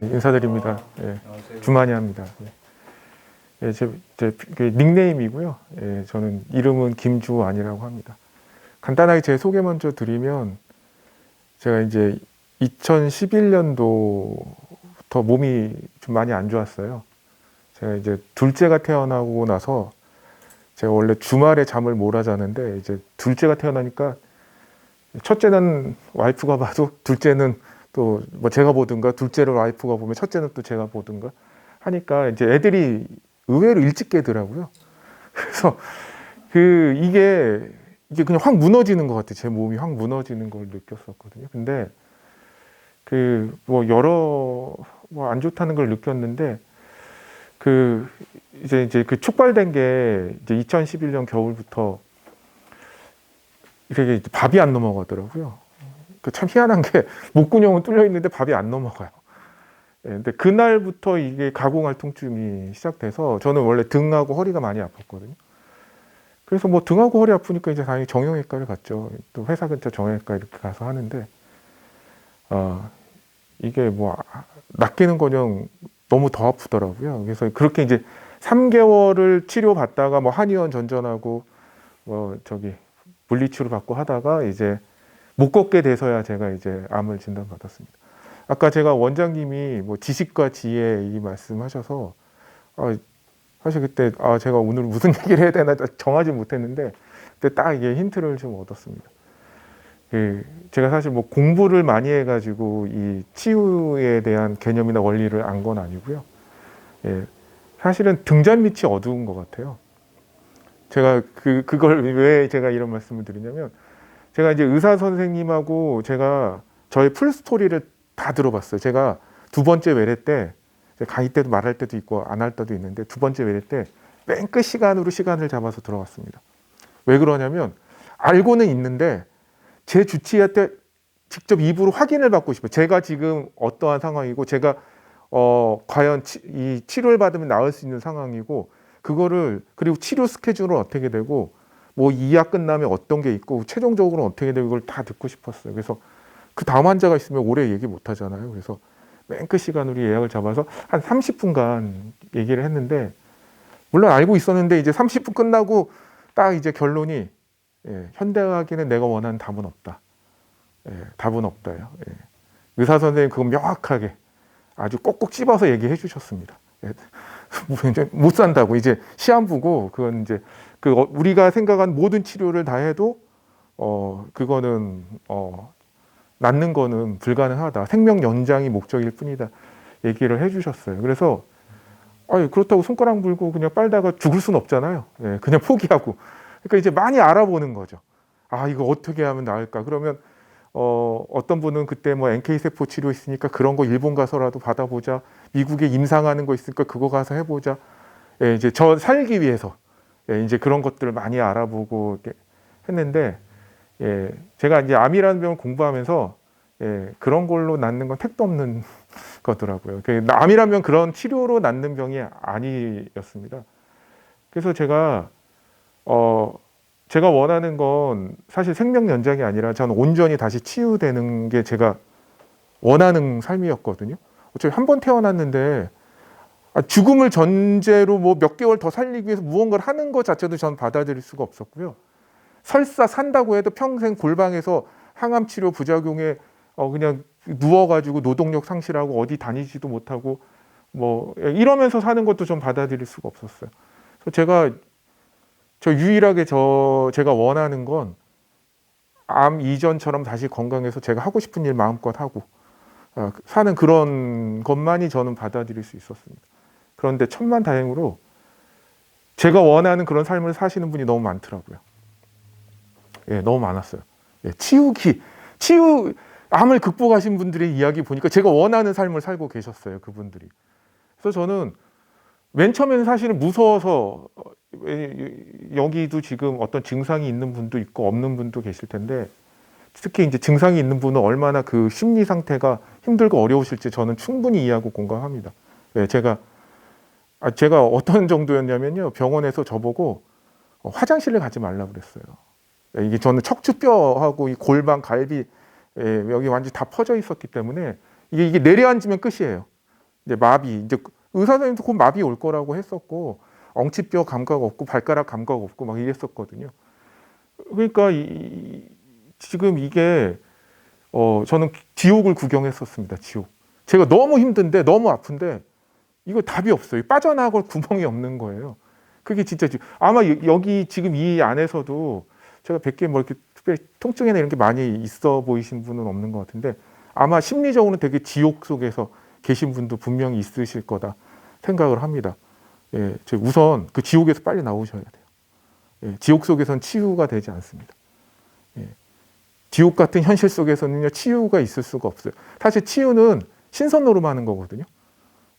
인사드립니다. 예, 주만이합니다. 예, 그 닉네임이고요. 예, 저는 이름은 김주환이라고 합니다. 간단하게 제 소개 먼저 드리면 제가 이제 2011년도부터 몸이 좀 많이 안 좋았어요. 제가 이제 둘째가 태어나고 나서 제가 원래 주말에 잠을 몰아 자는데 이제 둘째가 태어나니까 첫째는 와이프가 봐도 둘째는 또 뭐 제가 보든가 둘째를 와이프가 보면 첫째는 또 제가 보든가 하니까 이제 애들이 의외로 일찍 깨더라고요. 그래서 이게 그냥 확 무너지는 것 같아요. 제 몸이 확 무너지는 걸 느꼈었거든요. 근데 뭐 여러 뭐 안 좋다는 걸 느꼈는데 이제 그 촉발된 게 이제 2011년 겨울부터 이렇게 밥이 안 넘어가더라고요. 참 희한한 게 목구멍은 뚫려 있는데 밥이 안 넘어가요. 예, 근데 그날부터 이게 가공할 통증이 시작돼서 저는 원래 등하고 허리가 많이 아팠거든요. 그래서 뭐 등하고 허리 아프니까 이제 당연히 정형외과를 갔죠. 또 회사 근처 정형외과 이렇게 가서 하는데 이게 뭐 낫기는커녕 너무 더 아프더라고요. 그래서 그렇게 이제 3개월을 치료받다가 뭐 한의원 전전하고 뭐 물리치료 받고 하다가 이제 못 걷게 돼서야 제가 이제 암을 진단받았습니다. 아까 제가 원장님이 뭐 지식과 지혜 이 말씀하셔서 사실 그때 제가 오늘 무슨 얘기를 해야 되나 정하지 못했는데 그때 딱 이게 힌트를 좀 얻었습니다. 제가 사실 뭐 공부를 많이 해가지고 이 치유에 대한 개념이나 원리를 안 건 아니고요. 예, 사실은 등잔 밑이 어두운 것 같아요. 제가 그걸 왜 제가 이런 말씀을 드리냐면 제가 이제 의사 선생님하고 제가 저의 풀스토리를 다 들어봤어요. 제가 두 번째 외래 때 강의 때도 말할 때도 있고 안 할 때도 있는데 두 번째 외래 때 맨 끝 시간을 잡아서 들어왔습니다. 왜 그러냐면 알고는 있는데 제 주치의 때 직접 입으로 확인을 받고 싶어요. 제가 지금 어떠한 상황이고 제가 과연 이 치료를 받으면 나을 수 있는 상황이고 그리고 치료 스케줄은 어떻게 되고 뭐 이 약 끝나면 어떤 게 있고 최종적으로 어떻게 되고 이걸 다 듣고 싶었어요. 그래서 그 다음 환자가 있으면 오래 얘기 못 하잖아요. 그래서 맨 끝 시간으로 예약을 잡아서 한 30분간 얘기를 했는데 물론 알고 있었는데 이제 30분 끝나고 딱 이제 결론이 현대의학에는 내가 원하는 답은 없다. 답은 없다요. 의사 선생님 그거 명확하게 아주 꼭꼭 찝어서 얘기해 주셨습니다. 못 산다고 이제 시한부고 그건 이제 우리가 생각한 모든 치료를 다 해도 그거는 낫는 거는 불가능하다. 생명 연장이 목적일 뿐이다. 얘기를 해주셨어요. 그래서 그렇다고 손가락 물고 그냥 빨다가 죽을 순 없잖아요. 그냥 포기하고. 그러니까 이제 많이 알아보는 거죠. 이거 어떻게 하면 나을까? 그러면 어떤 분은 그때 뭐 NK 세포 치료 있으니까 그런 거 일본 가서라도 받아보자. 미국에 임상하는 거 있으니까 그거 가서 해보자. 이제 저 살기 위해서 이제 그런 것들을 많이 알아보고 이렇게 했는데 제가 이제 암이라는 병을 공부하면서 그런 걸로 낫는 건 택도 없는 거더라고요. 암이라는 병 그런 치료로 낫는 병이 아니었습니다. 그래서 제가 원하는 건 사실 생명 연장이 아니라 저는 온전히 다시 치유되는 게 제가 원하는 삶이었거든요. 어차피 한 번 태어났는데 죽음을 전제로 뭐 몇 개월 더 살리기 위해서 무언가를 하는 것 자체도 저는 받아들일 수가 없었고요. 설사 산다고 해도 평생 골방에서 항암 치료 부작용에 그냥 누워가지고 노동력 상실하고 어디 다니지도 못하고 뭐 이러면서 사는 것도 좀 받아들일 수가 없었어요. 그래서 유일하게 제가 원하는 건 암 이전처럼 다시 건강해서 제가 하고 싶은 일 마음껏 하고 사는 그런 것만이 저는 받아들일 수 있었습니다. 그런데 천만다행으로 제가 원하는 그런 삶을 사시는 분이 너무 많더라고요. 너무 많았어요. 암을 극복하신 분들의 이야기 보니까 제가 원하는 삶을 살고 계셨어요, 그분들이. 그래서 저는 맨 처음에는 사실은 무서워서 여기도 지금 어떤 증상이 있는 분도 있고 없는 분도 계실 텐데 특히 이제 증상이 있는 분은 얼마나 그 심리 상태가 힘들고 어려우실지 저는 충분히 이해하고 공감합니다. 제가 어떤 정도였냐면요, 병원에서 저보고 화장실을 가지 말라고 그랬어요. 이게 저는 척추뼈하고 이 골반, 갈비 여기 완전히 다 퍼져 있었기 때문에 이게 내려앉으면 끝이에요. 이제 마비, 이제 의사 선생님도 곧 마비 올 거라고 했었고, 엉치뼈 감각 없고 발가락 감각 없고 막 이랬었거든요. 그러니까 지금 이게 저는 지옥을 구경했었습니다. 지옥. 제가 너무 힘든데 너무 아픈데 이거 답이 없어요. 빠져나갈 구멍이 없는 거예요. 그게 진짜 아마 여기 지금 이 안에서도 제가 뵙기에 뭐 이렇게 특별히 통증이나 이런 게 많이 있어 보이신 분은 없는 것 같은데 아마 심리적으로는 되게 지옥 속에서 계신 분도 분명히 있으실 거다 생각을 합니다. 예, 우선 그 지옥에서 빨리 나오셔야 돼요. 예, 지옥 속에선 치유가 되지 않습니다. 예, 지옥 같은 현실 속에서는요 치유가 있을 수가 없어요. 사실 치유는 신선 노름하는 거거든요.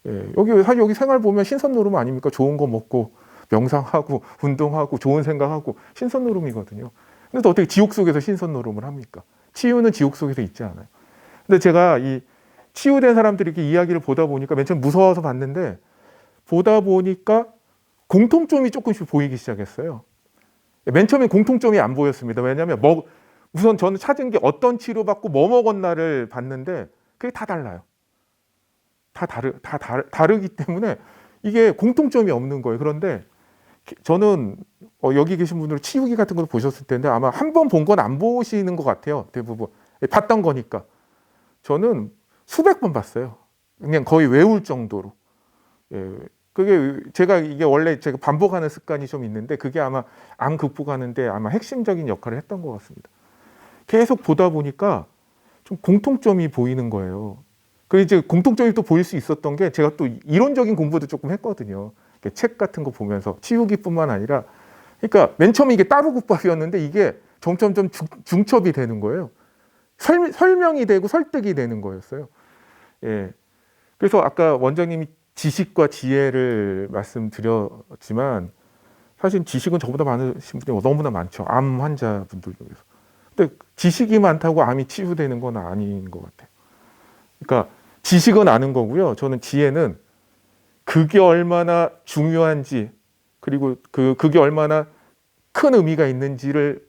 예, 여기 생활 보면 신선 노름 아닙니까? 좋은 거 먹고 명상하고 운동하고 좋은 생각하고 신선 노름이거든요. 근데 또 어떻게 지옥 속에서 신선 노름을 합니까? 치유는 지옥 속에서 있지 않아요. 근데 제가 이 치유된 사람들이 이렇게 이야기를 보다 보니까 맨 처음 무서워서 봤는데 보다 보니까 공통점이 조금씩 보이기 시작했어요. 맨 처음에 공통점이 안 보였습니다. 왜냐하면 우선 저는 찾은 게 어떤 치료받고 뭐 먹었나를 봤는데 그게 다 달라요. 다 다르기 때문에 이게 공통점이 없는 거예요. 그런데 저는 여기 계신 분들 치유기 같은 걸 보셨을 텐데 아마 한 번 본 건 안 보시는 것 같아요. 대부분 봤던 거니까. 저는 수백 번 봤어요. 그냥 거의 외울 정도로. 예, 그게 이게 원래 제가 반복하는 습관이 좀 있는데 그게 아마 암 극복하는데 아마 핵심적인 역할을 했던 것 같습니다. 계속 보다 보니까 좀 공통점이 보이는 거예요. 그 이제 공통점이 또 보일 수 있었던 게 제가 또 이론적인 공부도 조금 했거든요. 책 같은 거 보면서 치유기뿐만 아니라 그러니까 맨 처음에 이게 따로국밥이었는데 이게 점점점 중첩이 되는 거예요. 설명이 되고 설득이 되는 거였어요. 예. 그래서 아까 원장님이 지식과 지혜를 말씀드렸지만 사실 지식은 저보다 많으신 분이 너무나 많죠. 암 환자분들 중에서. 근데 지식이 많다고 암이 치유되는 건 아닌 것 같아요. 그러니까 지식은 아는 거고요. 저는 지혜는 그게 얼마나 중요한지 그리고 그게 얼마나 큰 의미가 있는지를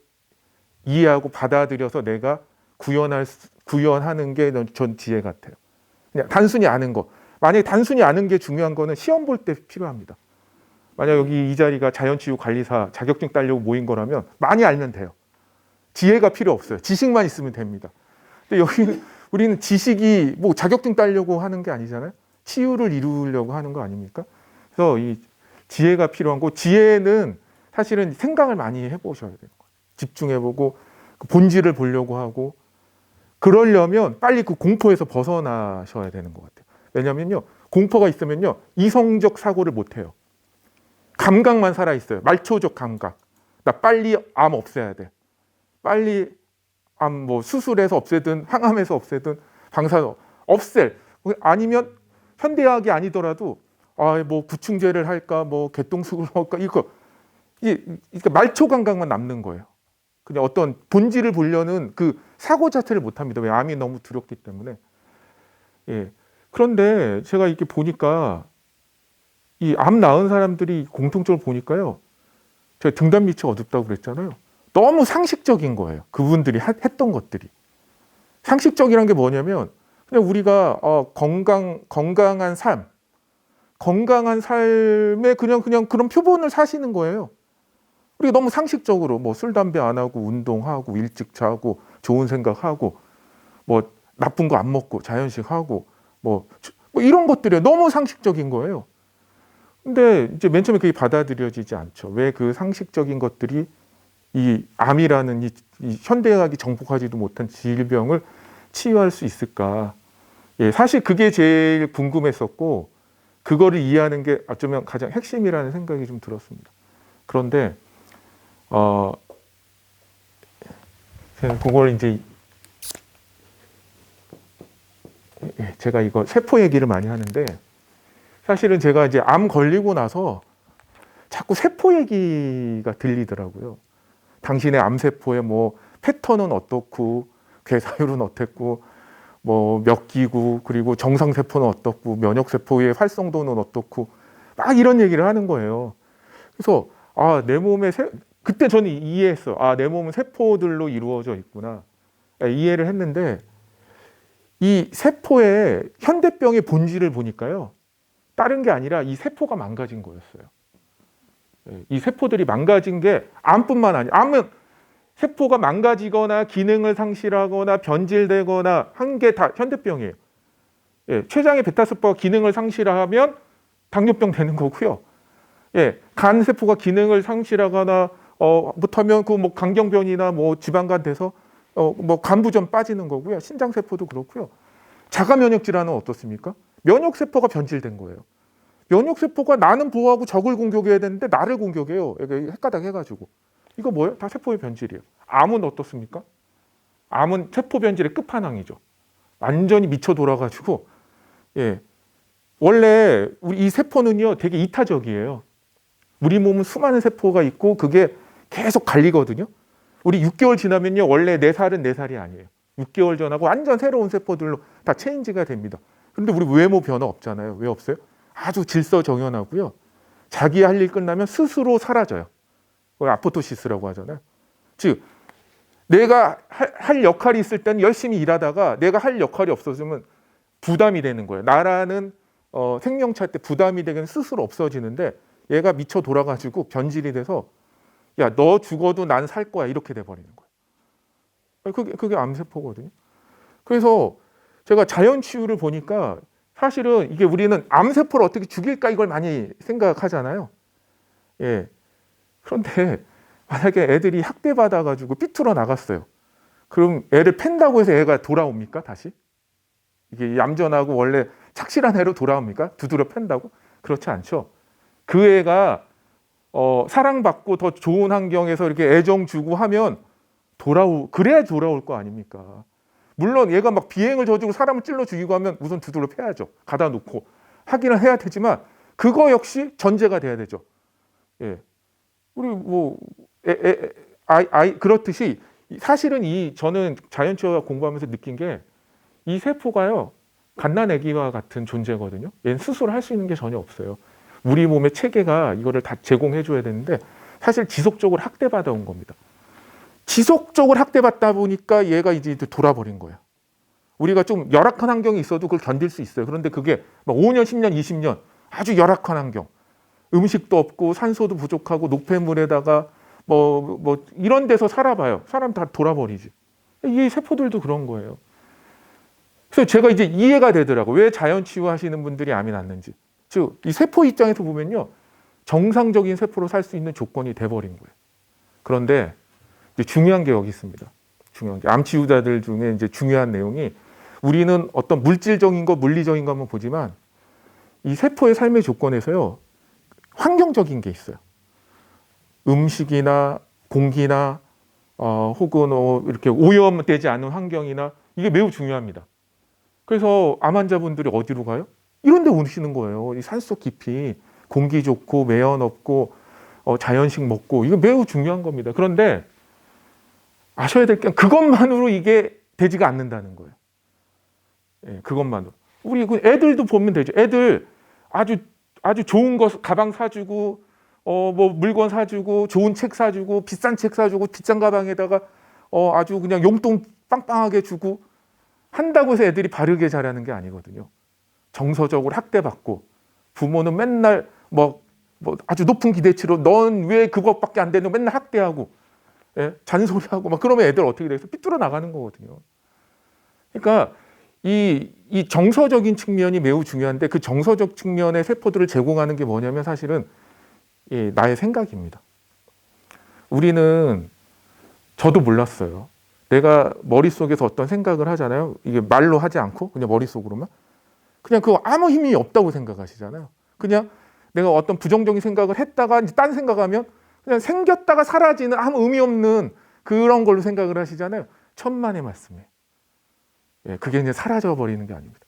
이해하고 받아들여서 내가 구현하는 게 전 지혜 같아요. 그냥 단순히 아는 거. 만약에 단순히 아는 게 중요한 거는 시험 볼 때 필요합니다. 만약 여기 이 자리가 자연치유관리사 자격증 따려고 모인 거라면 많이 알면 돼요. 지혜가 필요 없어요. 지식만 있으면 됩니다. 근데 여기 우리는 지식이 뭐 자격증 따려고 하는 게 아니잖아요. 치유를 이루려고 하는 거 아닙니까? 그래서 이 지혜가 필요한 거. 지혜는 사실은 생각을 많이 해보셔야 되는 거예요. 집중해보고 본질을 보려고 하고 그러려면 빨리 그 공포에서 벗어나셔야 되는 것 같아요. 왜냐면요, 공포가 있으면요 이성적 사고를 못 해요. 감각만 살아 있어요. 말초적 감각. 나 빨리 암 없애야 돼. 빨리 암 뭐 수술해서 없애든 항암해서 없애든 방사선 없앨. 아니면 현대의학이 아니더라도 뭐 구충제를 할까 뭐 개똥수를 할까 이게 말초 감각만 남는 거예요. 그냥 어떤 본질을 보려는 그 사고 자체를 못 합니다. 왜 암이 너무 두렵기 때문에. 예. 그런데 제가 이렇게 보니까 이 암 낳은 사람들이 공통적으로 보니까요. 제가 등단 밑이 어둡다고 그랬잖아요. 너무 상식적인 거예요. 그분들이 했던 것들이. 상식적이란 게 뭐냐면 그냥 우리가 건강한 삶에 그냥 그런 표본을 사시는 거예요. 우리가 너무 상식적으로 뭐 술, 담배 안 하고 운동하고 일찍 자고 좋은 생각하고 뭐 나쁜 거 안 먹고 자연식하고 뭐 이런 것들이 너무 상식적인 거예요. 근데 이제 맨 처음에 그게 받아들여지지 않죠. 왜 그 상식적인 것들이 이 암이라는 이 현대의학이 정복하지도 못한 질병을 치유할 수 있을까? 예, 사실 그게 제일 궁금했었고 그거를 이해하는 게 어쩌면 가장 핵심이라는 생각이 좀 들었습니다. 그런데 그걸 이제 제가 이거 세포 얘기를 많이 하는데 사실은 제가 이제 암 걸리고 나서 자꾸 세포 얘기가 들리더라고요. 당신의 암세포의 뭐 패턴은 어떻고 괴사율은 어땠고 뭐 몇 기구 그리고 정상세포는 어떻고 면역세포의 활성도는 어떻고 막 이런 얘기를 하는 거예요. 그래서 내 몸에 그때 저는 이해했어요. 내 몸은 세포들로 이루어져 있구나. 이해를 했는데 이 세포의 현대병의 본질을 보니까요. 다른 게 아니라 이 세포가 망가진 거였어요. 이 세포들이 망가진 게 암뿐만 아니라 암은 세포가 망가지거나 기능을 상실하거나 변질되거나 한 게 다 현대병이에요. 췌장의 베타세포가 기능을 상실하면 당뇨병 되는 거고요. 간 세포가 기능을 상실하거나 못하면 그 뭐 강경변이나 뭐 지방간 돼서 뭐 간부전 빠지는 거고요. 신장 세포도 그렇고요. 자가 면역 질환은 어떻습니까? 면역 세포가 변질된 거예요. 면역 세포가 나는 보호하고 적을 공격해야 되는데 나를 공격해요. 헷가닥 해가지고 이거 뭐예요? 다 세포의 변질이에요. 암은 어떻습니까? 암은 세포 변질의 끝판왕이죠. 완전히 미쳐 돌아가지고 원래 우리 이 세포는요 되게 이타적이에요. 우리 몸은 수많은 세포가 있고 그게 계속 갈리거든요. 우리 6개월 지나면요 원래 내 살은 내 살이 아니에요. 6개월 전하고 완전 새로운 세포들로 다 체인지가 됩니다. 그런데 우리 외모 변화 없잖아요. 왜 없어요? 아주 질서정연하고요. 자기 할 일 끝나면 스스로 사라져요. 그걸 아포토시스라고 하잖아요. 즉 내가 할 역할이 있을 때는 열심히 일하다가 내가 할 역할이 없어지면 부담이 되는 거예요. 나라는 생명차 때 부담이 되면 스스로 없어지는데 얘가 미쳐 돌아가지고 변질이 돼서 야, 너 죽어도 난 살 거야 이렇게 돼버리는 거예요. 그게 암세포거든요. 그래서 제가 자연치유를 보니까 사실은 이게 우리는 암세포를 어떻게 죽일까 이걸 많이 생각하잖아요. 그런데 만약에 애들이 학대받아가지고 삐뚤어 나갔어요. 그럼 애를 팬다고 해서 애가 돌아옵니까? 다시? 이게 얌전하고 원래 착실한 애로 돌아옵니까? 두드려 팬다고? 그렇지 않죠. 그 애가 사랑받고 더 좋은 환경에서 이렇게 애정 주고 하면 그래야 돌아올 거 아닙니까? 물론 얘가 막 비행을 저지르고 사람을 찔러 죽이고 하면 우선 두드려 패야죠. 가다 놓고 하기는 해야 되지만 그거 역시 전제가 돼야 되죠. 우리 뭐 그렇듯이 사실은 저는 자연치유와 공부하면서 느낀 게 이 세포가요 갓난아기와 같은 존재거든요. 얘는 스스로 할 수 있는 게 전혀 없어요. 우리 몸의 체계가 이거를 다 제공해 줘야 되는데 사실 지속적으로 학대받아 온 겁니다. 지속적으로 학대받다 보니까 얘가 이제 돌아버린 거예요. 우리가 좀 열악한 환경이 있어도 그걸 견딜 수 있어요. 그런데 그게 막 5년, 10년, 20년 아주 열악한 환경. 음식도 없고 산소도 부족하고 노폐물에다가 뭐 이런 데서 살아봐요. 사람 다 돌아버리지. 이 세포들도 그런 거예요. 그래서 제가 이제 이해가 되더라고요. 왜 자연치유 하시는 분들이 암이 낫는지. 즉, 이 세포 입장에서 보면요. 정상적인 세포로 살 수 있는 조건이 돼버린 거예요. 그런데 이제 중요한 게 여기 있습니다. 중요한 게 암치유자들 중에 이제 중요한 내용이 우리는 어떤 물질적인 거, 물리적인 거 한번 보지만 이 세포의 삶의 조건에서요. 환경적인 게 있어요. 음식이나 공기나 혹은 이렇게 오염되지 않은 환경이나 이게 매우 중요합니다. 그래서 암 환자분들이 어디로 가요? 이런 데 오시는 거예요. 이 산속 깊이 공기 좋고 매연 없고 자연식 먹고 이거 매우 중요한 겁니다. 그런데 아셔야 될 게 그것만으로 이게 되지가 않는다는 거예요. 그것만으로. 우리 애들도 보면 되죠. 애들 아주 좋은 거 가방 사주고 뭐 물건 사주고 좋은 책 사주고 비싼 책 사주고 비싼 가방에다가 아주 그냥 용돈 빵빵하게 주고 한다고 해서 애들이 바르게 자라는 게 아니거든요. 정서적으로 학대받고 부모는 맨날 뭐 아주 높은 기대치로 넌 왜 그것밖에 안 되는 맨날 학대하고 잔소리하고 막 그러면 애들 어떻게 돼서 삐뚤어 나가는 거거든요. 그러니까 이 정서적인 측면이 매우 중요한데 그 정서적 측면의 세포들을 제공하는 게 뭐냐면 사실은 나의 생각입니다. 우리는 저도 몰랐어요. 내가 머릿속에서 어떤 생각을 하잖아요. 이게 말로 하지 않고 그냥 머릿속으로만. 그냥 그거 아무 힘이 없다고 생각하시잖아요. 그냥 내가 어떤 부정적인 생각을 했다가 이제 딴 생각하면 그냥 생겼다가 사라지는 아무 의미 없는 그런 걸로 생각을 하시잖아요. 천만의 말씀이에요. 그게 이제 사라져 버리는 게 아닙니다.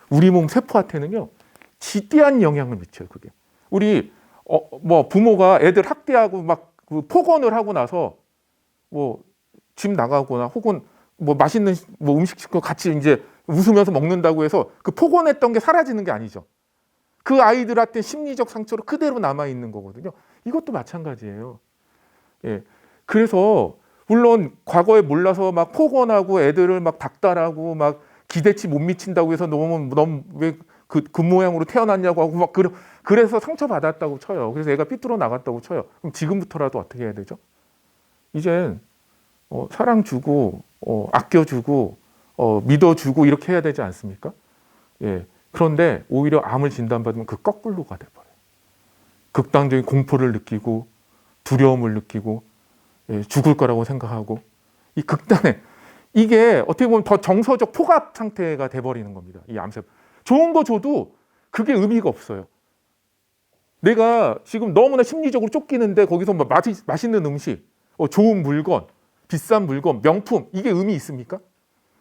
우리 몸 세포한테는요, 지대한 영향을 미쳐요. 그게 우리 뭐 부모가 애들 학대하고 막 그 폭언을 하고 나서 뭐 집 나가거나 혹은 뭐 맛있는 뭐 음식 시켜 같이 이제 웃으면서 먹는다고 해서 그 폭언했던 게 사라지는 게 아니죠. 그 아이들한테 심리적 상처로 그대로 남아 있는 거거든요. 이것도 마찬가지예요. 그래서 물론 과거에 몰라서 막 폭언하고 애들을 막 닥달하고 막 기대치 못 미친다고 해서 너무 왜 그 모양으로 태어났냐고 하고 막 그래서 상처받았다고 쳐요. 그래서 애가 삐뚤어 나갔다고 쳐요. 그럼 지금부터라도 어떻게 해야 되죠? 이젠 사랑 주고 아껴주고 믿어주고 이렇게 해야 되지 않습니까? 예. 그런데 오히려 암을 진단받으면 그 거꾸로가 돼버려요. 극단적인 공포를 느끼고 두려움을 느끼고 죽을 거라고 생각하고 이 극단에 이게 어떻게 보면 더 정서적 폭압 상태가 돼버리는 겁니다. 이 암세 좋은 거 줘도 그게 의미가 없어요. 내가 지금 너무나 심리적으로 쫓기는데 거기서 뭐 맛있는 음식, 좋은 물건, 비싼 물건, 명품 이게 의미 있습니까?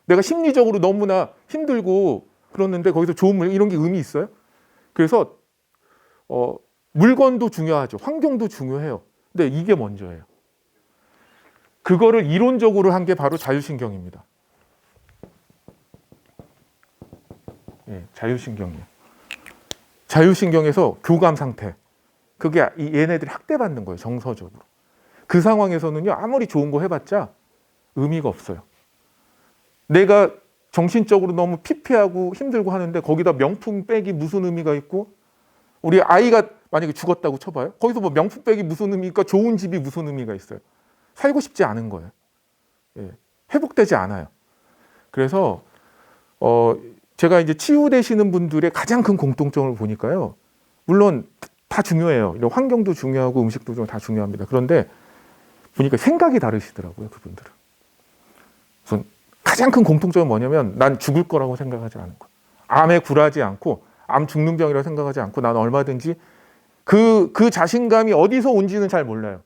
내가 심리적으로 너무나 힘들고 그러는데 거기서 좋은 물건 이런 게 의미 있어요? 그래서 물건도 중요하죠. 환경도 중요해요. 근데 이게 먼저예요. 그거를 이론적으로 한 게 바로 자율신경입니다. 예, 자율신경이에요. 자율신경에서 교감 상태. 그게 얘네들이 학대받는 거예요. 정서적으로. 그 상황에서는요. 아무리 좋은 거 해봤자 의미가 없어요. 내가 정신적으로 너무 피폐하고 힘들고 하는데 거기다 명품 백이 무슨 의미가 있고 우리 아이가 만약에 죽었다고 쳐봐요. 거기서 뭐 명품 백이 무슨 의미니까 좋은 집이 무슨 의미가 있어요. 살고 싶지 않은 거예요. 예, 회복되지 않아요. 그래서 제가 이제 치유되시는 분들의 가장 큰 공통점을 보니까요. 물론 다 중요해요. 이런 환경도 중요하고 음식도 좀 다 중요합니다. 그런데 보니까 생각이 다르시더라고요. 그분들은. 우선 가장 큰 공통점은 뭐냐면 난 죽을 거라고 생각하지 않은 거예요. 암에 굴하지 않고 암 죽는 병이라고 생각하지 않고 나는 얼마든지 그 자신감이 어디서 온지는 잘 몰라요.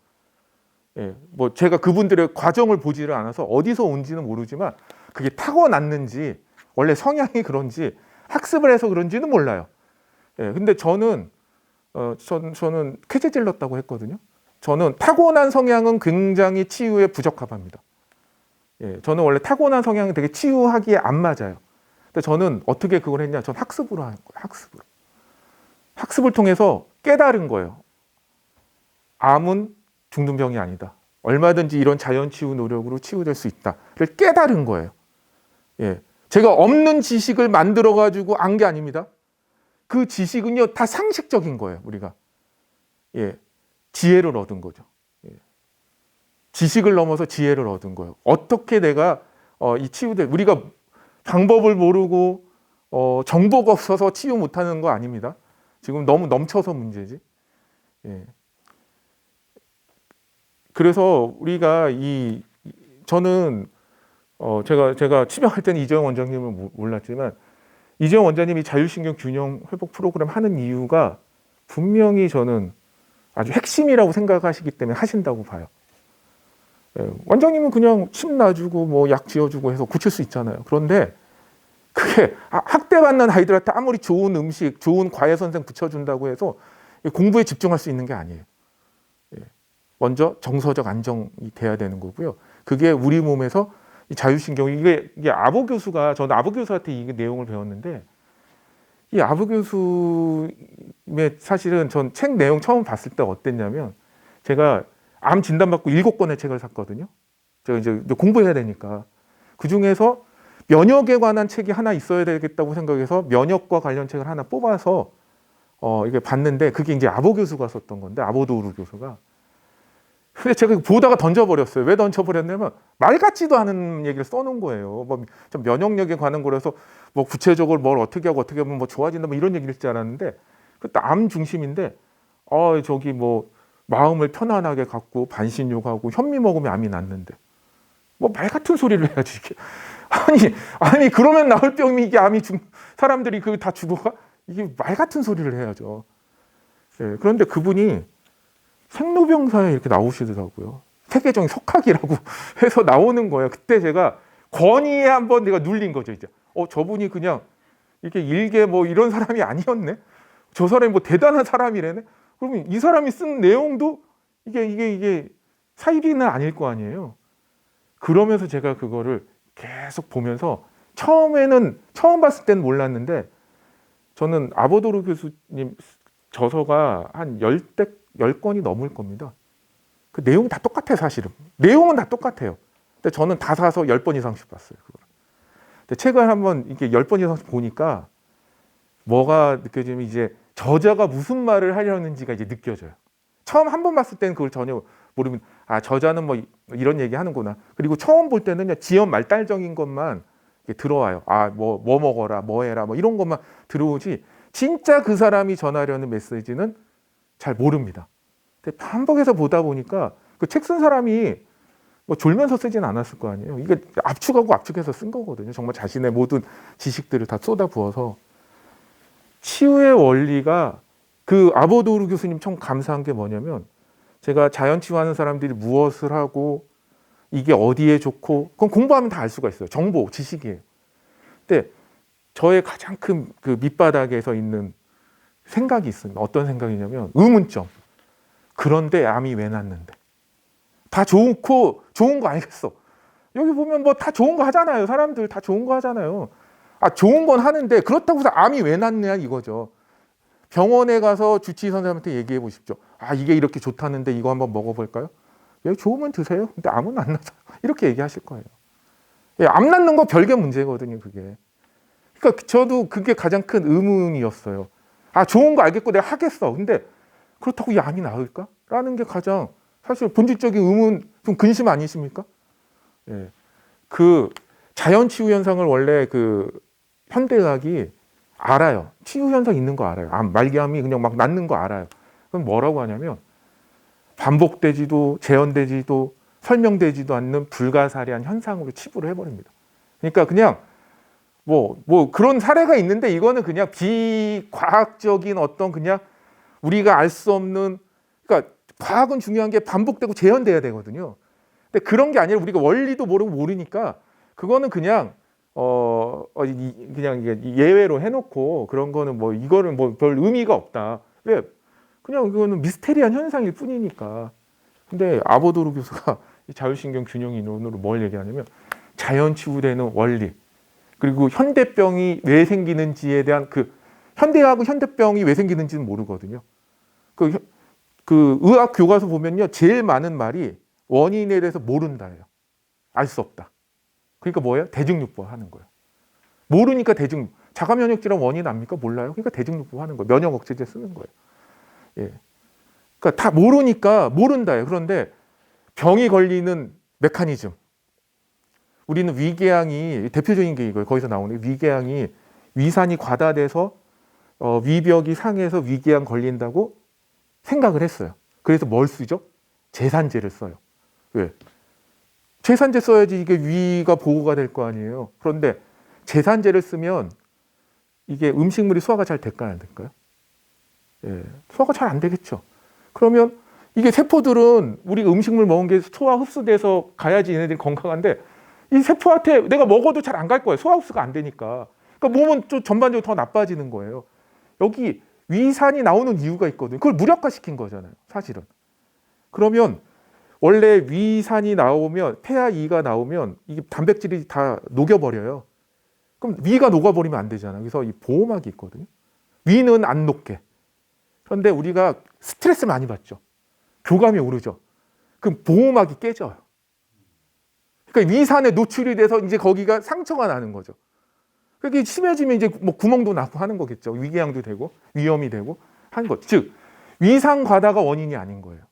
예, 뭐 제가 그분들의 과정을 보지를 않아서 어디서 온지는 모르지만 그게 타고났는지 원래 성향이 그런지 학습을 해서 그런지는 몰라요. 예, 근데 저는 쾌재 찔렀다고 했거든요. 저는 타고난 성향은 굉장히 치유에 부적합합니다. 예, 저는 원래 타고난 성향이 되게 치유하기에 안 맞아요. 근데 저는 어떻게 그걸 했냐? 전 학습으로 한 거예요. 학습을 통해서 깨달은 거예요. 암은 죽는 병이 아니다. 얼마든지 이런 자연 치유 노력으로 치유될 수 있다를 깨달은 거예요. 예, 제가 없는 지식을 만들어 가지고 안 게 아닙니다. 그 지식은요 다 상식적인 거예요. 우리가 예, 지혜를 얻은 거죠. 예. 지식을 넘어서 지혜를 얻은 거예요. 어떻게 내가 이 치유될 우리가 방법을 모르고 정보가 없어서 치유 못하는 거 아닙니다. 지금 너무 넘쳐서 문제지. 예. 그래서 우리가 저는 제가 치명할 때는 이재용 원장님을 몰랐지만 이재용 원장님이 자율신경 균형 회복 프로그램 하는 이유가 분명히 저는 아주 핵심이라고 생각하시기 때문에 하신다고 봐요. 예, 원장님은 그냥 침 놔주고 뭐 약 지어주고 해서 고칠 수 있잖아요. 그런데 그게 학대받는 아이들한테 아무리 좋은 음식, 좋은 과외 선생 붙여준다고 해서 공부에 집중할 수 있는 게 아니에요. 예, 먼저 정서적 안정이 돼야 되는 거고요. 그게 우리 몸에서 이 자율신경이 이게 아보 교수가 저는 아보 교수한테 이 내용을 배웠는데 이 아보 교수의 사실은 전 책 내용 처음 봤을 때 어땠냐면 제가 암 진단받고 7권의 책을 샀거든요. 제가 이제 공부해야 되니까 그 중에서 면역에 관한 책이 하나 있어야 되겠다고 생각해서 면역과 관련 책을 하나 뽑아서 이게 봤는데 그게 이제 아보 교수가 썼던 건데 아보도르 교수가 근데 제가 보다가 던져버렸어요. 왜 던져버렸냐면 말 같지도 않은 얘기를 써놓은 거예요. 뭐 좀 면역력에 관한 거라서 뭐 구체적으로 뭘 어떻게 하면 뭐 좋아진다 뭐 이런 얘기를 했지 않았는데 그때 암 중심인데 저기 뭐 마음을 편안하게 갖고 반신욕하고 현미 먹으면 암이 낫는데 뭐 말 같은 소리를 해야지 이게 아니 그러면 나을 병이 이게 암이 사람들이 그 다 죽어가 이게 말 같은 소리를 해야죠. 예, 그런데 그분이 생로병사에 이렇게 나오시더라고요. 세계적인 석학이라고 해서 나오는 거예요. 그때 제가 권위에 한번 내가 눌린 거죠. 이제 저분이 그냥 이렇게 일개 뭐 이런 사람이 아니었네. 저 사람이 뭐 대단한 사람이래네. 그러면 이 사람이 쓴 내용도 이게 사이비는 아닐 거 아니에요. 그러면서 제가 그거를 계속 보면서 처음 봤을 때는 몰랐는데 저는 아보도르 교수님 저서가 한 10권이 넘을 겁니다. 그 내용이 다 똑같아요, 사실은. 내용은 다 똑같아요. 근데 저는 다 사서 10번 이상씩 봤어요. 그걸. 근데 책을 한번 이렇게 10번 이상 보니까 뭐가 느껴지면 이제 저자가 무슨 말을 하려는지가 이제 느껴져요. 처음 한 번 봤을 때는 그걸 전혀 모르면 아 저자는 뭐 이런 얘기 하는구나. 그리고 처음 볼 때는요 지연 말달적인 것만 들어와요. 아 뭐 먹어라, 뭐 해라, 뭐 이런 것만 들어오지 진짜 그 사람이 전하려는 메시지는 잘 모릅니다. 근데 반복해서 보다 보니까 그 책 쓴 사람이 뭐 졸면서 쓰진 않았을 거 아니에요. 이게 압축하고 압축해서 쓴 거거든요. 정말 자신의 모든 지식들을 다 쏟아부어서 치유의 원리가 그 아보도르 교수님 참 감사한 게 뭐냐면 제가 자연 치유하는 사람들이 무엇을 하고 이게 어디에 좋고 그건 공부하면 다 알 수가 있어요. 정보, 지식이에요. 근데 저의 가장 큰 그 밑바닥에서 있는 생각이 있습니다. 어떤 생각이냐면 의문점. 그런데 암이 왜 났는데? 다 좋고 좋은 거 알겠어. 여기 보면 뭐 다 좋은 거 하잖아요. 사람들 다 좋은 거 하잖아요. 아 좋은 건 하는데 그렇다고 해서 암이 왜 났냐 이거죠. 병원에 가서 주치의 선생님한테 얘기해 보십시오. 아 이게 이렇게 좋다는데 이거 한번 먹어볼까요? 예, 좋으면 드세요. 근데 암은 안 나서 이렇게 얘기하실 거예요. 예, 암 낳는 거 별개 문제거든요. 그게. 그러니까 저도 그게 가장 큰 의문이었어요. 아 좋은 거 알겠고 내가 하겠어. 근데 그렇다고 이 암이 나을까? 라는 게 가장 사실 본질적인 의문, 좀 근심 아니십니까? 예. 그 자연 치유 현상을 원래 그 현대의학이 알아요. 치유 현상 있는 거 알아요. 암, 말기암이 그냥 막 낫는 거 알아요. 그럼 뭐라고 하냐면 반복되지도 재현되지도 설명되지도 않는 불가사리한 현상으로 치부를 해버립니다. 그러니까 그냥 뭐 그런 사례가 있는데 이거는 그냥 비과학적인 어떤 그냥 우리가 알 수 없는 그러니까 과학은 중요한 게 반복되고 재현돼야 되거든요. 근데 그런 게 아니라 우리가 원리도 모르고 모르니까 그거는 그냥 그냥 이게 예외로 해놓고 그런 거는 뭐 이거를 뭐 별 의미가 없다. 왜? 그냥 이거는 미스테리한 현상일 뿐이니까. 근데 아보도르 교수가 자율신경 균형 이론으로 뭘 얘기하냐면 자연 치유되는 원리 그리고 현대병이 왜 생기는지에 대한 그 현대하고 현대병이 왜 생기는지는 모르거든요. 그 의학 교과서 보면요 제일 많은 말이 원인에 대해서 모른다예요. 알 수 없다. 그러니까 뭐예요? 대증요법 하는 거예요. 모르니까 자가 면역질환 원인 압니까? 몰라요. 그러니까 대증요법 하는 거예요. 면역 억제제 쓰는 거예요. 예. 그러니까 다 모르니까 모른다예요. 그런데 병이 걸리는 메커니즘. 우리는 위궤양이 대표적인 게 이거예요. 거기서 나오는 위궤양이 위산이 과다돼서 위벽이 상해서 위궤양 걸린다고 생각을 했어요. 그래서 뭘 쓰죠? 제산제를 써요. 왜? 제산제 써야지 이게 위가 보호가 될 거 아니에요. 그런데 제산제를 쓰면 이게 음식물이 소화가 잘 될까요? 안 될까요? 예, 소화가 잘 안 되겠죠. 그러면 이게 세포들은 우리가 음식물 먹은 게 소화 흡수돼서 가야지 얘네들이 건강한데 이 세포한테 내가 먹어도 잘 안 갈 거예요. 소화 흡수가 안 되니까. 그러니까 몸은 좀 전반적으로 더 나빠지는 거예요. 여기 위산이 나오는 이유가 있거든요. 그걸 무력화시킨 거잖아요. 사실은. 그러면 원래 위산이 나오면 폐와 이가 나오면 이게 단백질이 다 녹여버려요. 그럼 위가 녹아버리면 안 되잖아요. 그래서 이 보호막이 있거든요. 위는 안 녹게. 그런데 우리가 스트레스 많이 받죠. 교감이 오르죠. 그럼 보호막이 깨져요. 그러니까 위산에 노출이 돼서 이제 거기가 상처가 나는 거죠. 그게 심해지면 이제 뭐 구멍도 나고 하는 거겠죠. 위궤양도 되고 위염이 되고 하는 것. 즉 위산 과다가 원인이 아닌 거예요.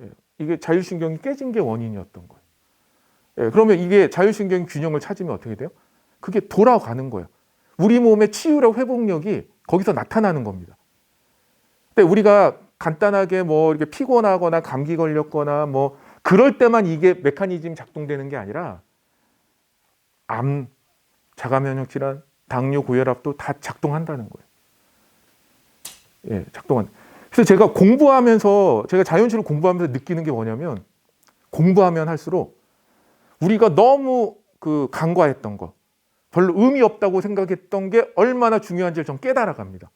예, 이게 자율신경이 깨진 게 원인이었던 거예요. 예, 그러면 이게 자율신경 균형을 찾으면 어떻게 돼요? 그게 돌아가는 거예요. 우리 몸의 치유력 회복력이 거기서 나타나는 겁니다. 근데 우리가 간단하게 뭐 이렇게 피곤하거나 감기 걸렸거나 뭐 그럴 때만 이게 메커니즘 작동되는 게 아니라 암, 자가면역 질환, 당뇨, 고혈압도 다 작동한다는 거예요. 예, 그래서 제가 제가 자연치유를 공부하면서 느끼는 게 뭐냐면 공부하면 할수록 우리가 너무 그 간과했던 거, 별로 의미 없다고 생각했던 게 얼마나 중요한지를 전 깨달아갑니다.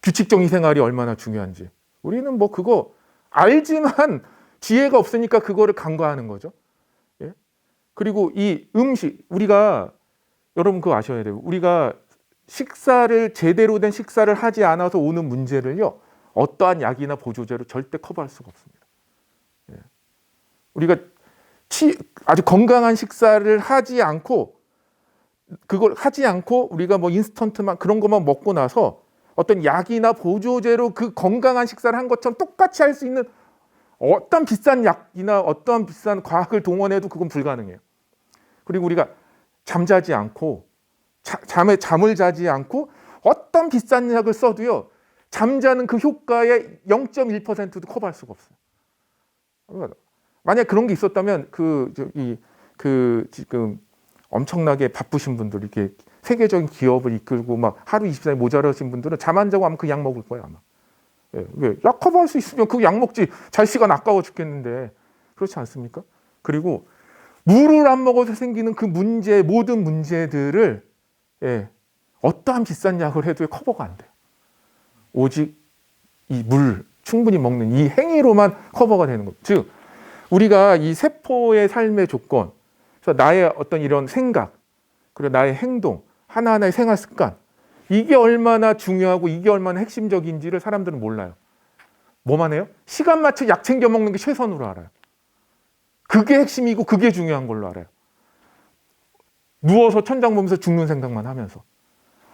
규칙적인 생활이 얼마나 중요한지. 우리는 뭐 그거 알지만 지혜가 없으니까 그거를 간과하는 거죠. 예? 그리고 이 음식, 여러분 그거 아셔야 돼요. 우리가 제대로 된 식사를 하지 않아서 오는 문제를요, 어떠한 약이나 보조제로 절대 커버할 수가 없습니다. 예. 우리가 아주 건강한 식사를 하지 않고 우리가 뭐 인스턴트만 그런 것만 먹고 나서 어떤 약이나 보조제로 그 건강한 식사를 한 것처럼 똑같이 할 수 있는 어떤 비싼 약이나 어떤 비싼 과학을 동원해도 그건 불가능해요. 그리고 우리가 잠자지 않고 잠을 자지 않고 어떤 비싼 약을 써도요, 잠자는 그 효과의 0.1%도 커버할 수가 없어요. 만약 그런 게 있었다면 지금 엄청나게 바쁘신 분들, 이렇게 세계적인 기업을 이끌고 막 하루 24시간 모자라신 분들은 잠 안 자고 아마 그 약 먹을 거예요, 아마. 왜? 약 커버할 수 있으면 그 약 먹지. 잘 시간 아까워 죽겠는데. 그렇지 않습니까? 그리고 물을 안 먹어서 생기는 그 모든 문제들을 어떠한 비싼 약을 해도 커버가 안 돼요. 오직 이 물 충분히 먹는 이 행위로만 커버가 되는 거죠. 즉 우리가 이 세포의 삶의 조건, 그래서 나의 어떤 이런 생각, 그리고 나의 행동, 하나하나의 생활 습관, 이게 얼마나 중요하고 이게 얼마나 핵심적인지를 사람들은 몰라요. 뭐만 해요? 시간 맞춰 약 챙겨 먹는 게 최선으로 알아요. 그게 핵심이고 그게 중요한 걸로 알아요. 누워서 천장 보면서 죽는 생각만 하면서.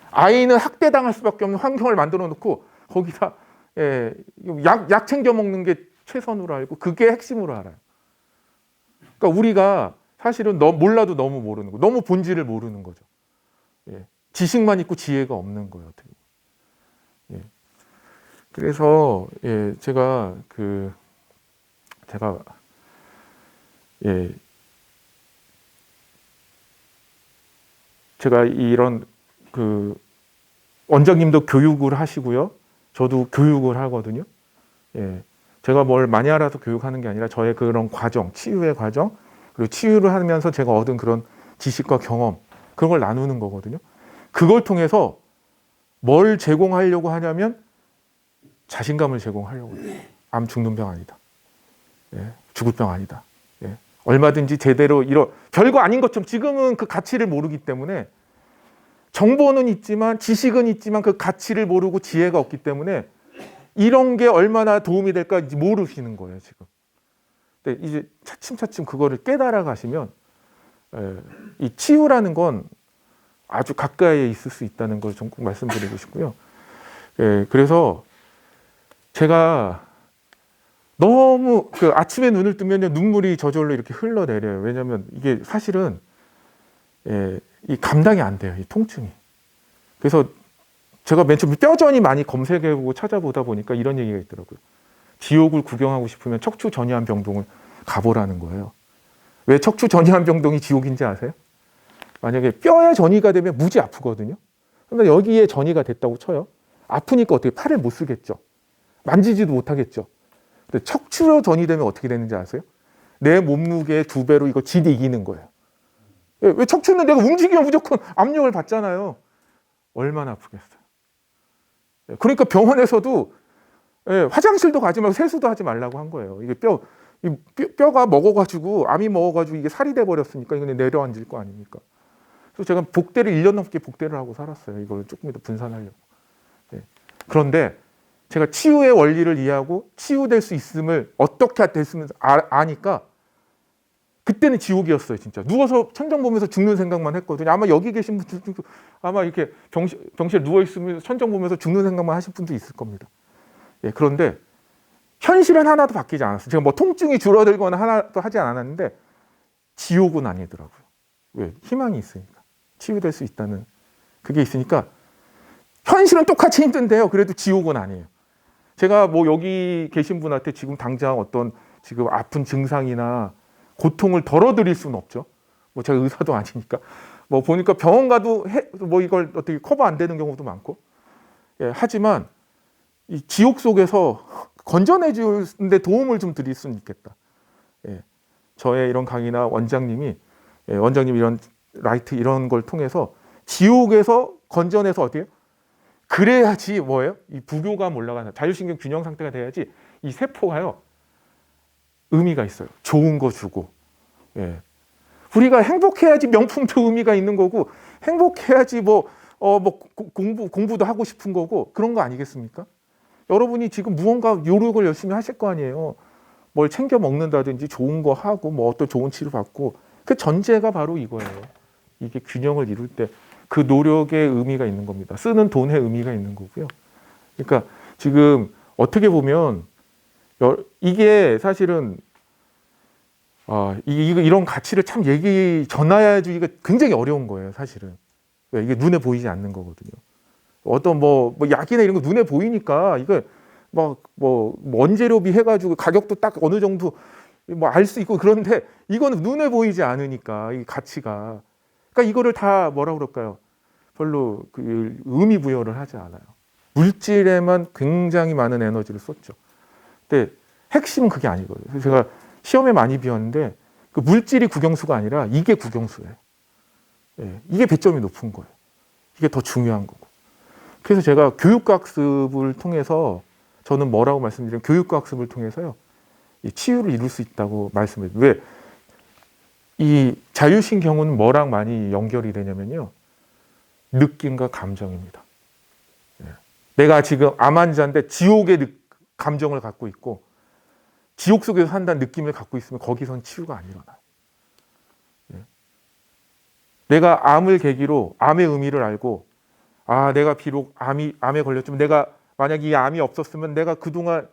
아이는 학대당할 수밖에 없는 환경을 만들어 놓고 거기다 약 챙겨 먹는 게 최선으로 알고 그게 핵심으로 알아요. 그러니까 우리가 사실은 몰라도 너무 모르는 거, 너무 본질을 모르는 거죠. 지식만 있고 지혜가 없는 거예요. 그래서 제가 이런 원장님도 교육을 하시고요. 저도 교육을 하거든요. 제가 뭘 많이 알아서 교육하는 게 아니라 저의 그런 과정, 치유의 과정, 그리고 치유를 하면서 제가 얻은 그런 지식과 경험, 그런 걸 나누는 거거든요. 그걸 통해서 뭘 제공하려고 하냐면 자신감을 제공하려고 해요. 암 죽는 병 아니다. 죽을 병 아니다. 얼마든지 제대로 별거 아닌 것처럼 지금은 그 가치를 모르기 때문에 정보는 있지만 지식은 있지만 그 가치를 모르고 지혜가 없기 때문에 이런 게 얼마나 도움이 될까 모르시는 거예요, 지금. 근데 이제 차츰차츰 그거를 깨달아 가시면 이 치유라는 건 아주 가까이에 있을 수 있다는 걸 좀 꼭 말씀드리고 싶고요. 그래서 제가 너무 아침에 눈을 뜨면 눈물이 저절로 이렇게 흘러내려요. 왜냐하면 이게 사실은 이 감당이 안 돼요, 이 통증이. 그래서 제가 맨 처음에 뼈전이 많이 검색해보고 찾아보다 보니까 이런 얘기가 있더라고요. 지옥을 구경하고 싶으면 척추 전이한 병동을 가보라는 거예요. 왜 척추 전이한 병동이 지옥인지 아세요? 만약에 뼈에 전이가 되면 무지 아프거든요. 그런데 여기에 전이가 됐다고 쳐요. 아프니까 어떻게 팔을 못 쓰겠죠. 만지지도 못하겠죠. 근데 척추로 전이 되면 어떻게 되는지 아세요? 내 몸무게의 2배로 이거 질 이기는 거예요. 왜 척추는 내가 움직이면 무조건 압력을 받잖아요. 얼마나 아프겠어요. 그러니까 병원에서도 화장실도 가지 말고 세수도 하지 말라고 한 거예요. 이게 뼈가 먹어가지고 암이 먹어가지고 이게 살이 돼 버렸으니까 이거는 내려앉을 거 아닙니까? 그래서 제가 복대를 1년 넘게 복대를 하고 살았어요. 이걸 조금이라도 분산하려고. 그런데 제가 치유의 원리를 이해하고 치유될 수 있음을 어떻게 됐으면 아니까 그때는 지옥이었어요, 진짜. 누워서 천장 보면서 죽는 생각만 했거든요. 아마 여기 계신 분들도 아마 이렇게 병실에 누워 있으면 천장 보면서 죽는 생각만 하실 분도 있을 겁니다. 그런데 현실은 하나도 바뀌지 않았어요. 제가 뭐 통증이 줄어들거나 하나도 하지 않았는데 지옥은 아니더라고요. 왜? 희망이 있으니까. 치유될 수 있다는 그게 있으니까 현실은 똑같이 힘든데요. 그래도 지옥은 아니에요. 제가 뭐 여기 계신 분한테 지금 당장 어떤 지금 아픈 증상이나 고통을 덜어드릴 수는 없죠. 뭐 제가 의사도 아니니까. 뭐 보니까 병원 가도 뭐 이걸 어떻게 커버 안 되는 경우도 많고. 하지만 이 지옥 속에서 건져내 주는데 도움을 좀 드릴 수는 있겠다. 저의 이런 강의나 원장님 이런 라이트 이런 걸 통해서 지옥에서 건져내서 어때요? 그래야지 뭐예요? 이 부교감 올라가는 자율신경 균형 상태가 돼야지 이 세포가요 의미가 있어요. 좋은 거 주고. 우리가 행복해야지 명품도 의미가 있는 거고 행복해야지 뭐 공부도 하고 싶은 거고 그런 거 아니겠습니까? 여러분이 지금 무언가 요력을 열심히 하실 거 아니에요. 뭘 챙겨 먹는다든지 좋은 거 하고 뭐 어떤 좋은 치료 받고 그 전제가 바로 이거예요. 이게 균형을 이룰 때 그 노력의 의미가 있는 겁니다. 쓰는 돈의 의미가 있는 거고요. 그러니까 지금 어떻게 보면 이게 사실은 이런 가치를 참 전해주기가 굉장히 어려운 거예요, 사실은. 이게 눈에 보이지 않는 거거든요. 어떤 뭐 약이나 이런 거 눈에 보이니까 이거 뭐 원재료비 해가지고 가격도 딱 어느 정도 뭐 알 수 있고 그런데 이거는 눈에 보이지 않으니까 이 가치가. 그러니까 이거를 다 뭐라 그럴까요? 별로 그 의미 부여를 하지 않아요. 물질에만 굉장히 많은 에너지를 쏟죠. 근데 핵심은 그게 아니거든요. 그래서 제가 시험에 많이 비웠는데 그 물질이 국영수가 아니라 이게 국영수예요. 예, 이게 배점이 높은 거예요. 이게 더 중요한 거고. 그래서 제가 교육학습을 통해서 저는 뭐라고 말씀드리면 교육학습을 통해서요. 이 치유를 이룰 수 있다고 말씀드려요. 왜? 이 자율신경은 뭐랑 많이 연결이 되냐면요. 느낌과 감정입니다. 예. 내가 지금 암 환자인데 지옥의 감정을 갖고 있고 지옥 속에서 산다는 느낌을 갖고 있으면 거기선 치유가 안 일어나요. 예. 내가 암을 계기로 암의 의미를 알고 내가 비록 암에 걸렸지만 내가 만약 이 암이 없었으면 내가 그동안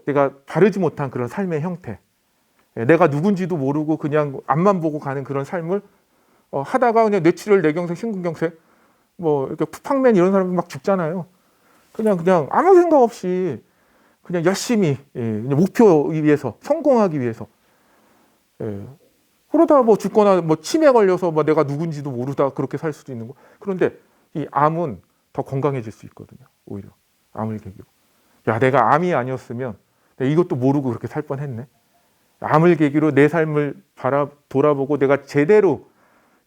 내가 바르지 못한 그런 삶의 형태, 내가 누군지도 모르고 그냥 앞만 보고 가는 그런 삶을 하다가 그냥 뇌출혈, 뇌경색, 심근경색, 뭐 이렇게 쿠팡맨 이런 사람들 막 죽잖아요. 그냥 아무 생각 없이 그냥 열심히 그냥 목표 위해서 성공하기 위해서 그러다 뭐 죽거나 뭐 치매 걸려서 뭐 내가 누군지도 모르다 그렇게 살 수도 있는 거. 그런데 이 암은 더 건강해질 수 있거든요. 오히려 암을 계기로. 야, 내가 암이 아니었으면 내가 이것도 모르고 그렇게 살 뻔했네. 암을 계기로 내 삶을 돌아보고 내가 제대로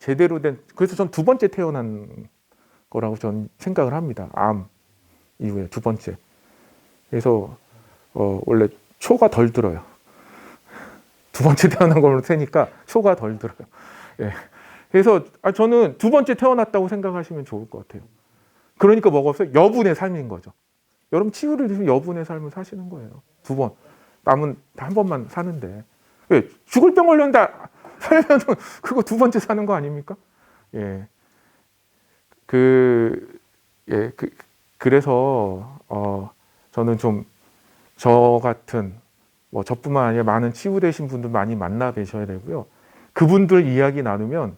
된, 그래서 전 두 번째 태어난 거라고 전 생각을 합니다. 암 이후에 두 번째. 그래서 원래 초가 덜 들어요. 두 번째 태어난 걸로 세니까 초가 덜 들어요. 예. 그래서 저는 두 번째 태어났다고 생각하시면 좋을 것 같아요. 그러니까 뭐가 없어요? 여분의 삶인 거죠. 여러분 치유를 위해서 여분의 삶을 사시는 거예요. 두 번. 남은 한 번만 사는데. 왜? 죽을 병 걸렸는데 살면 그거 두 번째 사는 거 아닙니까? 예. 그래서 저는 좀 저 같은 저뿐만 아니라 많은 치유되신 분들 많이 만나 뵈셔야 되고요. 그분들 이야기 나누면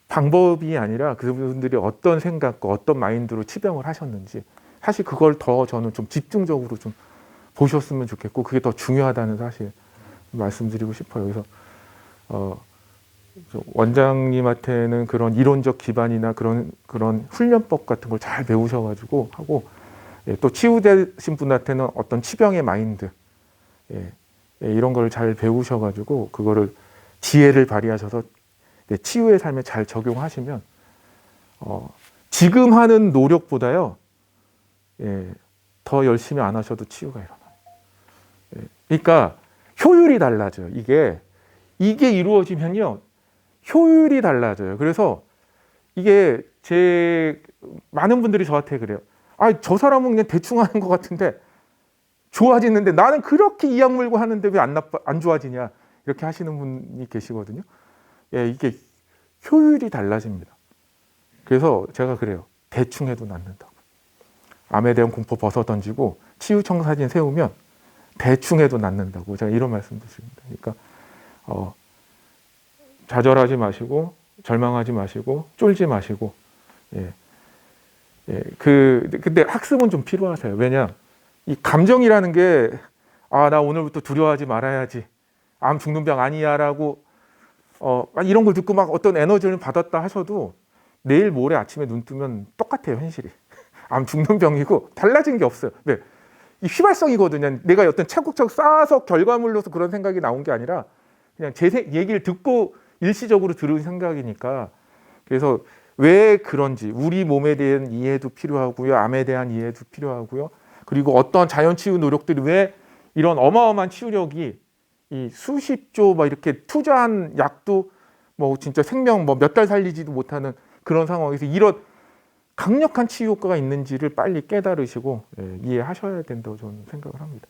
방법이 아니라 그분들이 어떤 생각과 어떤 마인드로 치병을 하셨는지 사실 그걸 더 저는 좀 집중적으로 좀 보셨으면 좋겠고 그게 더 중요하다는 사실 말씀드리고 싶어요. 그래서 원장님한테는 그런 이론적 기반이나 그런 훈련법 같은 걸 잘 배우셔가지고 하고 또 치유되신 분한테는 어떤 치병의 마인드 이런 걸 잘 배우셔가지고 그거를 지혜를 발휘하셔서 치유의 삶에 잘 적용하시면 지금 하는 노력보다요 더 열심히 안 하셔도 치유가 일어나요. 그러니까 효율이 달라져요. 이게 이루어지면요 효율이 달라져요. 그래서 이게 많은 분들이 저한테 그래요. 저 사람은 그냥 대충 하는 것 같은데 좋아지는데 나는 그렇게 이악 물고 하는데 왜 안 좋아지냐 이렇게 하시는 분이 계시거든요. 이게 효율이 달라집니다. 그래서 제가 그래요. 대충 해도 낫는다고. 암에 대한 공포 벗어던지고 치유청 사진 세우면 대충 해도 낫는다고 제가 이런 말씀 드립니다. 그러니까 좌절하지 마시고 절망하지 마시고 쫄지 마시고 근데 학습은 좀 필요하세요. 왜냐 이 감정이라는 게 나 오늘부터 두려워하지 말아야지 암 죽는 병 아니야라고 이런 걸 듣고 막 어떤 에너지를 받았다 하셔도 내일 모레 아침에 눈 뜨면 똑같아요. 현실이 암 죽는 병이고 달라진 게 없어요. 네. 이 휘발성이거든요. 내가 어떤 차곡차곡 쌓아서 결과물로서 그런 생각이 나온 게 아니라 그냥 제 얘기를 듣고 일시적으로 들은 생각이니까. 그래서 왜 그런지 우리 몸에 대한 이해도 필요하고요. 암에 대한 이해도 필요하고요. 그리고 어떤 자연치유 노력들이 왜 이런 어마어마한 치유력이 이 수십조 막 이렇게 투자한 약도 뭐 진짜 생명 몇 달 살리지도 못하는 그런 상황에서 이런 강력한 치유 효과가 있는지를 빨리 깨달으시고 이해하셔야 된다고 저는 생각을 합니다.